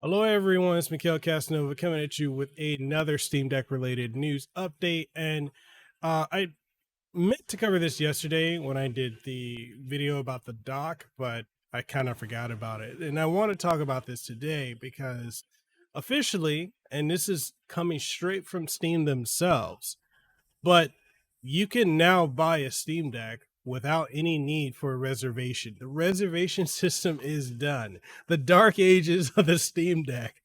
Hello, everyone. It's Mekel Kasanova coming at you with another Steam Deck related news update. And I meant to cover this yesterday when I did the video about the dock, but I kind of forgot about it. And I want to talk about this today because officially, and this is coming straight from Steam themselves, but you can now buy a Steam Deck without any need for a reservation. The reservation system is done. The dark ages of the Steam Deck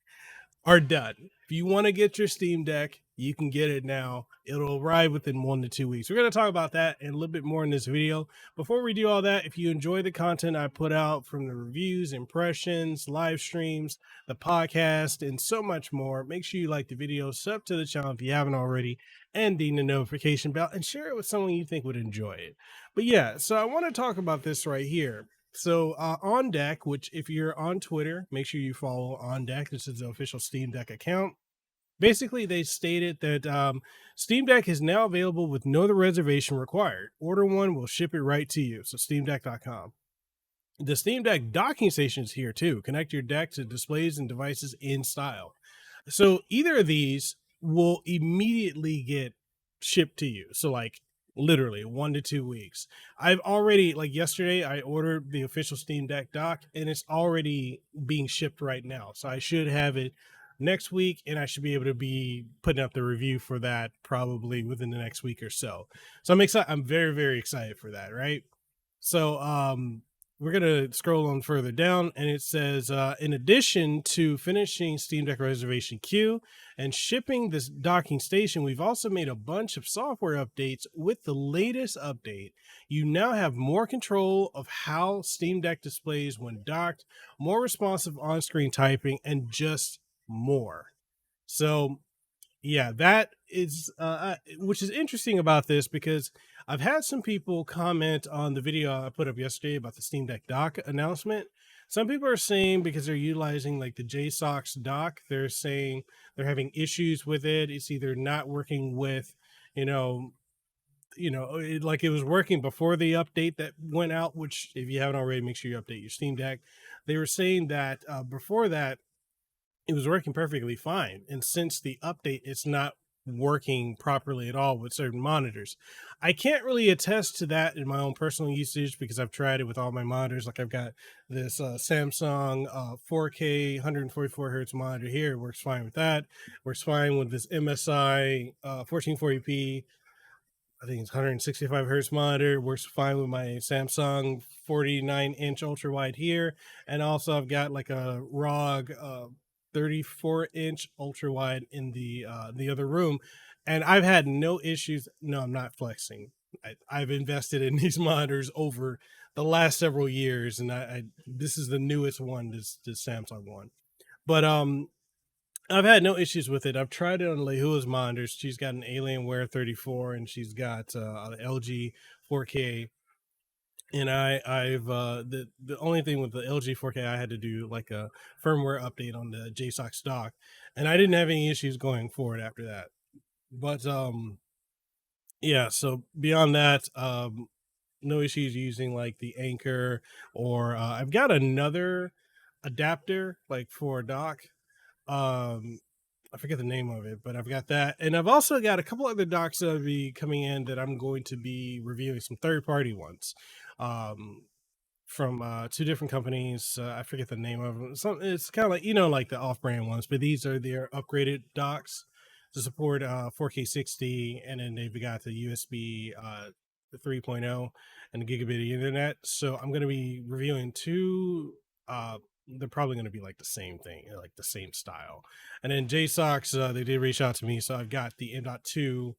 are done. If you want to get your Steam Deck, you can get it now. It'll arrive within 1 to 2 weeks. We're going to talk about that and a little bit more in this video. Before we do all that, if you enjoy the content I put out from the reviews, impressions, live streams, the podcast, and so much more, make sure you like the video, sub to the channel if you haven't already, and ding the notification bell, and share it with someone you think would enjoy it. But yeah, so I want to talk about this right here. So On Deck, which if you're on Twitter, make sure you follow On Deck. This is the official Steam Deck account. Basically, they stated that Steam Deck is now available with no other reservation required. Order one, we'll ship it right to you. So SteamDeck.com. The Steam Deck docking station is here too. Connect your deck to displays and devices in style. So either of these will immediately get shipped to you. So like literally 1 to 2 weeks. I've already, like yesterday, I ordered the official Steam Deck dock and it's already being shipped right now. So I should have it next week and I should be able to be putting up the review for that probably within the next week or so. So I'm excited. I'm very, very excited for that. Right. So, we're going to scroll on further down and it says, in addition to finishing Steam Deck reservation queue and shipping this docking station, we've also made a bunch of software updates. With the latest update, you now have more control of how Steam Deck displays when docked, more responsive on-screen typing, and just more. So yeah, that is which is interesting about this because I've had some people comment on the video I put up yesterday about the Steam Deck dock announcement. Some people are saying because they're utilizing like the JSOX dock, they're saying they're having issues with it. It's either not working with, you know, like it was working before the update that went out. Which, if you haven't already, make sure you update your Steam Deck. They were saying that before that it was working perfectly fine. And since the update, it's not working properly at all with certain monitors. I can't really attest to that in my own personal usage because I've tried it with all my monitors. Like I've got this Samsung 4K 144 hertz monitor here. It works fine with that. Works fine with this MSI 1440p. I think it's 165 hertz monitor. Works fine with my Samsung 49-inch ultra wide here. And also I've got like a ROG 34-inch ultra wide in the other room, and I've had no issues. No, I'm not flexing. I've invested in these monitors over the last several years, and I this is the newest one, this Samsung one. But I've had no issues with it. I've tried it on Lehua's monitors. She's got an Alienware 34, and she's got an LG 4K. And I've the only thing with the LG 4K, I had to do like a firmware update on the JSOX dock, and I didn't have any issues going forward after that. But yeah, so beyond that, no issues using like the Anchor, or I've got another adapter like for a dock. Um, I forget the name of it, but I've got that, and I've also got a couple other docks that'll be coming in that I'm going to be reviewing, some third party ones. Um, from two different companies. I forget the name of them. It's kind of like, like the off-brand ones, but these are their upgraded docks to support 4K 60, and then they've got the USB 3.0 and the gigabit Ethernet. So I'm going to be reviewing two. They're probably going to be like the same thing, like the same style. And then JSOX, they did reach out to me, so I've got the M.2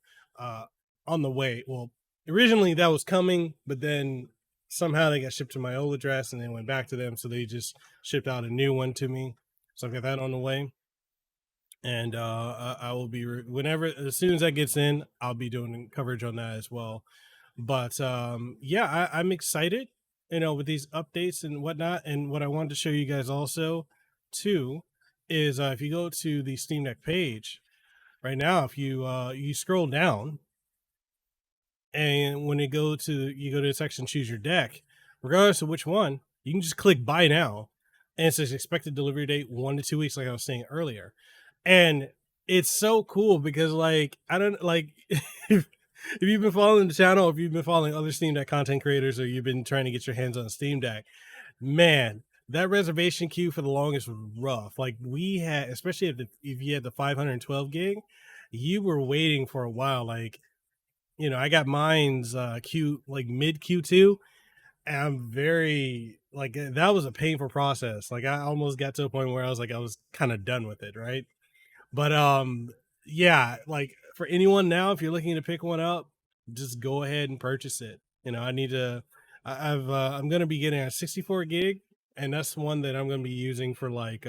on the way. Well, originally that was coming, but then somehow they got shipped to my old address and then went back to them, so they just shipped out a new one to me. So I've got that on the way, and I will be whenever, as soon as that gets in, I'll be doing coverage on that as well. But yeah, I'm excited, with these updates and whatnot. And what I wanted to show you guys also too is if you go to the Steam Deck page right now, if you scroll down, and when you go to the section choose your deck, regardless of which one, you can just click buy now. and it's an expected delivery date 1 to 2 weeks, like I was saying earlier. And it's so cool because, like, I don't like if you've been following the channel, if you've been following other Steam Deck content creators, or you've been trying to get your hands on a Steam Deck, man, that reservation queue for the longest was rough. Like, we had, especially if you had the 512 gig, you were waiting for a while. Like, I got mine's Q, like mid Q2, and I'm very like, that was a painful process. Like, I almost got to a point where I was like, I was kind of done with it, right? But yeah, like, for anyone now, if you're looking to pick one up, just go ahead and purchase it. I need to. I'm gonna be getting a 64 gig, and that's one that I'm gonna be using for, like,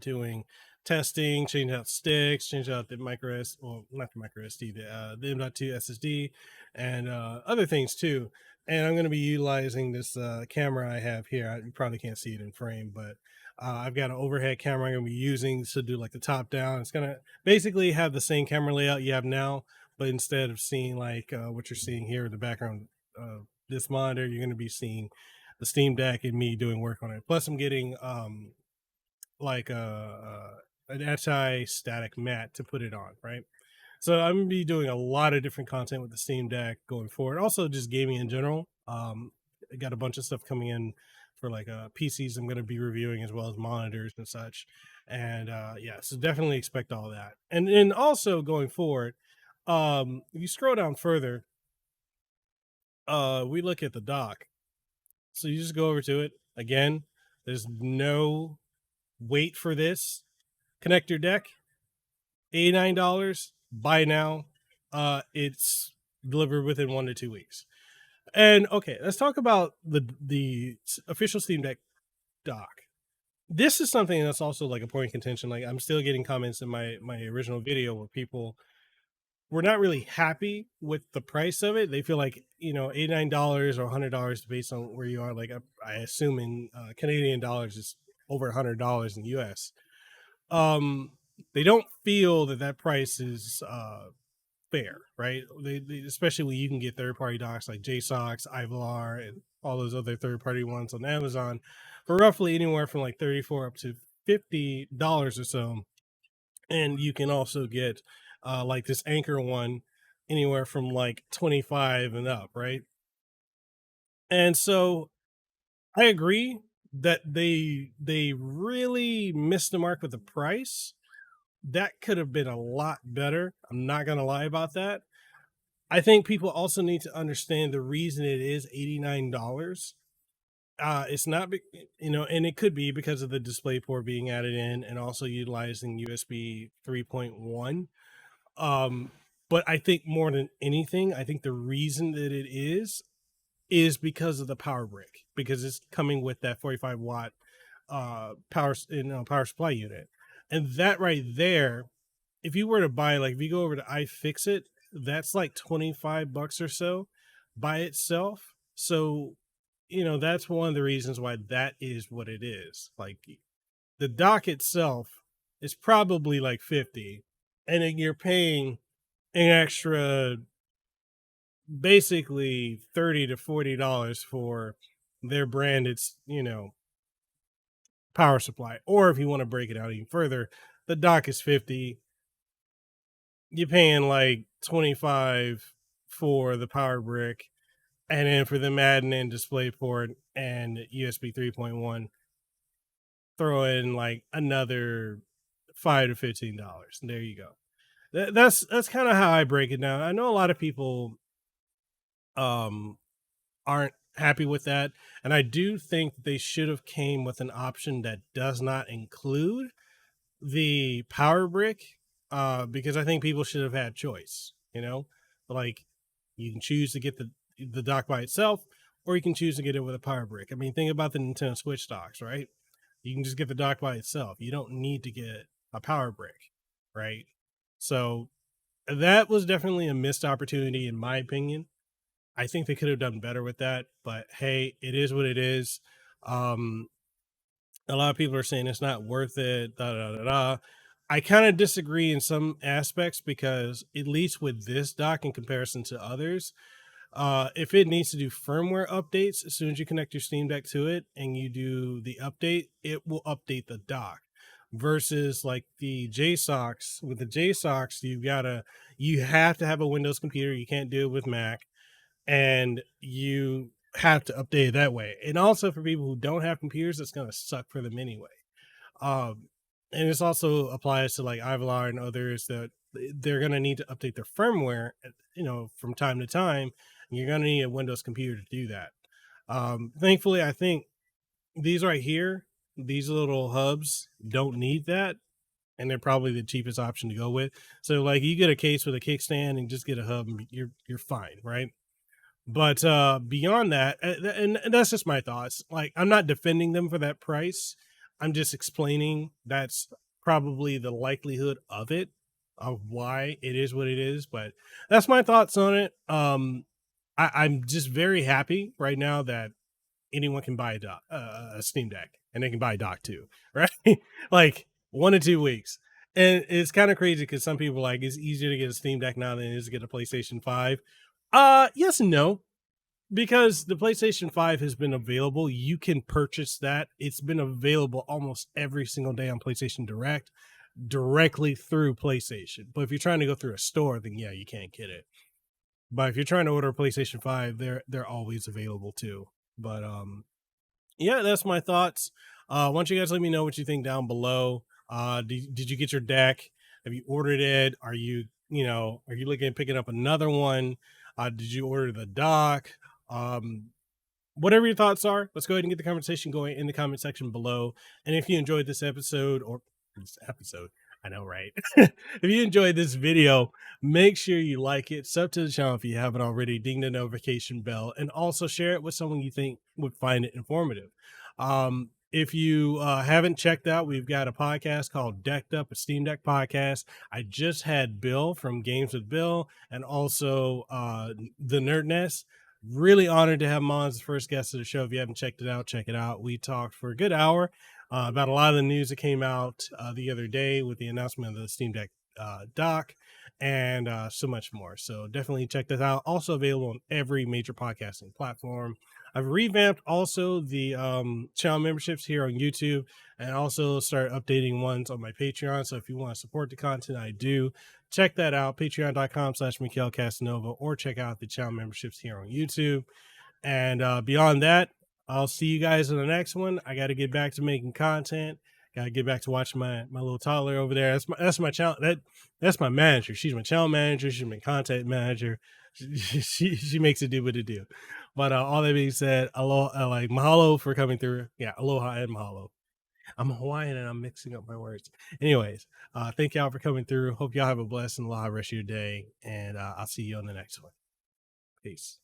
doing testing, changing out sticks, change out the micro S, well, not the micro SD, the M.2 SSD, and other things too. And I'm going to be utilizing this camera I have here. You probably can't see it in frame, but I've got an overhead camera I'm going to be using to do like the top down. It's going to basically have the same camera layout you have now, but instead of seeing like what you're seeing here in the background of this monitor, you're going to be seeing the Steam Deck and me doing work on it. Plus, I'm getting like an anti-static mat to put it on, right? So I'm gonna be doing a lot of different content with the Steam Deck going forward. Also, just gaming in general. I got a bunch of stuff coming in for like PCs. I'm gonna be reviewing, as well as monitors and such. And yeah, so definitely expect all that. And then also going forward, if you scroll down further, we look at the dock. So you just go over to it again. There's no wait for this. Connect your deck, $89. Buy now. It's delivered within 1 to 2 weeks. And okay, let's talk about the official Steam Deck dock. This is something that's also like a point of contention. Like, I'm still getting comments in my original video where people were not really happy with the price of it. They feel like, $89 or $100 based on where you are. Like, I assume in Canadian dollars, it's over $100 in US. They don't feel that price is fair, right? They especially when you can get third party docks like JSOX, Ivolar, and all those other third party ones on Amazon for roughly anywhere from like 34 up to $50 or so. And you can also get like this Anchor one anywhere from like 25 and up, right? And so I agree that they really missed the mark with the price. That could have been a lot better. I'm not going to lie about that. I think people also need to understand the reason it is $89. It's not, and it could be because of the display port being added in and also utilizing USB 3.1. Um, but I think more than anything, I think the reason that it is because of the power brick, because it's coming with that 45-watt power supply unit. And that right there, if you were to buy, like, if you go over to iFixit, that's like $25 or so by itself. So, that's one of the reasons why that is what it is. Like, the dock itself is probably like 50, and then you're paying an extra basically $30 to $40 for their branded, power supply. Or if you want to break it out even further, the dock is 50. You're paying like 25 for the power brick, and then for the Madden and display port and USB 3.1, throw in like another $5 to $15. And there you go. That's kind of how I break it down. I know a lot of people um aren't happy with that, and I do think they should have came with an option that does not include the power brick, because I think people should have had choice. Like, you can choose to get the dock by itself, or you can choose to get it with a power brick. I mean, think about the Nintendo Switch docks, right? You can just get the dock by itself. You don't need to get a power brick, right? So that was definitely a missed opportunity, in my opinion. I think they could have done better with that, but hey, it is what it is. Um, a lot of people are saying it's not worth it. Da da da da. I kind of disagree in some aspects, because at least with this dock, in comparison to others, If it needs to do firmware updates, as soon as you connect your Steam Deck to it and you do the update, it will update the dock. Versus like the JSOCs, with the JSOCs, you have to have a Windows computer. You can't do it with Mac, and you have to update it that way. And also for people who don't have computers, it's gonna suck for them anyway. Um, and this also applies to like Ivalar and others that they're going to need to update their firmware, from time to time. And you're going to need a Windows computer to do that. Thankfully, I think these right here, these little hubs don't need that. And they're probably the cheapest option to go with. So like you get a case with a kickstand and just get a hub and you're fine, right? But beyond that, and that's just my thoughts. Like, I'm not defending them for that price. I'm just explaining that's probably the likelihood of it, of why it is what it is. But that's my thoughts on it. I'm just very happy right now that anyone can buy a Steam Deck, and they can buy a dock too, right? Like 1 to 2 weeks. And it's kind of crazy because some people like it's easier to get a Steam Deck now than it is to get a PlayStation 5. Yes and no, because the PlayStation 5 has been available. You can purchase that. It's been available almost every single day on PlayStation Direct, directly through PlayStation. But if you're trying to go through a store, then yeah, you can't get it. But if you're trying to order a PlayStation 5, they're always available too. But yeah, that's my thoughts. Why don't you guys let me know what you think down below? Did you get your deck? Have you ordered it? Are you looking at picking up another one? Did you order the dock? Whatever your thoughts are, let's go ahead and get the conversation going in the comment section below. And if you enjoyed this episode, I know, right? If you enjoyed this video, make sure you like it, sub to the channel if you haven't already, ding the notification bell, and also share it with someone you think would find it informative. If you haven't checked out, we've got a podcast called Decked Up, a Steam Deck podcast. I just had Bill from Games with Bill and also the Nerd Nest. Really honored to have him on as the first guest of the show. If you haven't checked it out, check it out. We talked for a good hour about a lot of the news that came out the other day with the announcement of the Steam Deck dock and so much more. So definitely check this out. Also available on every major podcasting platform. I've revamped also the channel memberships here on YouTube, and also start updating ones on my Patreon. So if you want to support the content I do, check that out, patreon.com/Mekel Kasanova, or check out the channel memberships here on YouTube. And beyond that, I'll see you guys in the next one. I got to get back to making content. Got to get back to watching my little toddler over there. That's my channel. That's my manager. She's my channel manager. She's my content manager. She makes it do what it do. But all that being said, aloha, like mahalo for coming through. Yeah, aloha and mahalo. I'm Hawaiian and I'm mixing up my words. Anyways, thank y'all for coming through. Hope y'all have a blessed and aloha rest of your day. And I'll see you on the next one. Peace.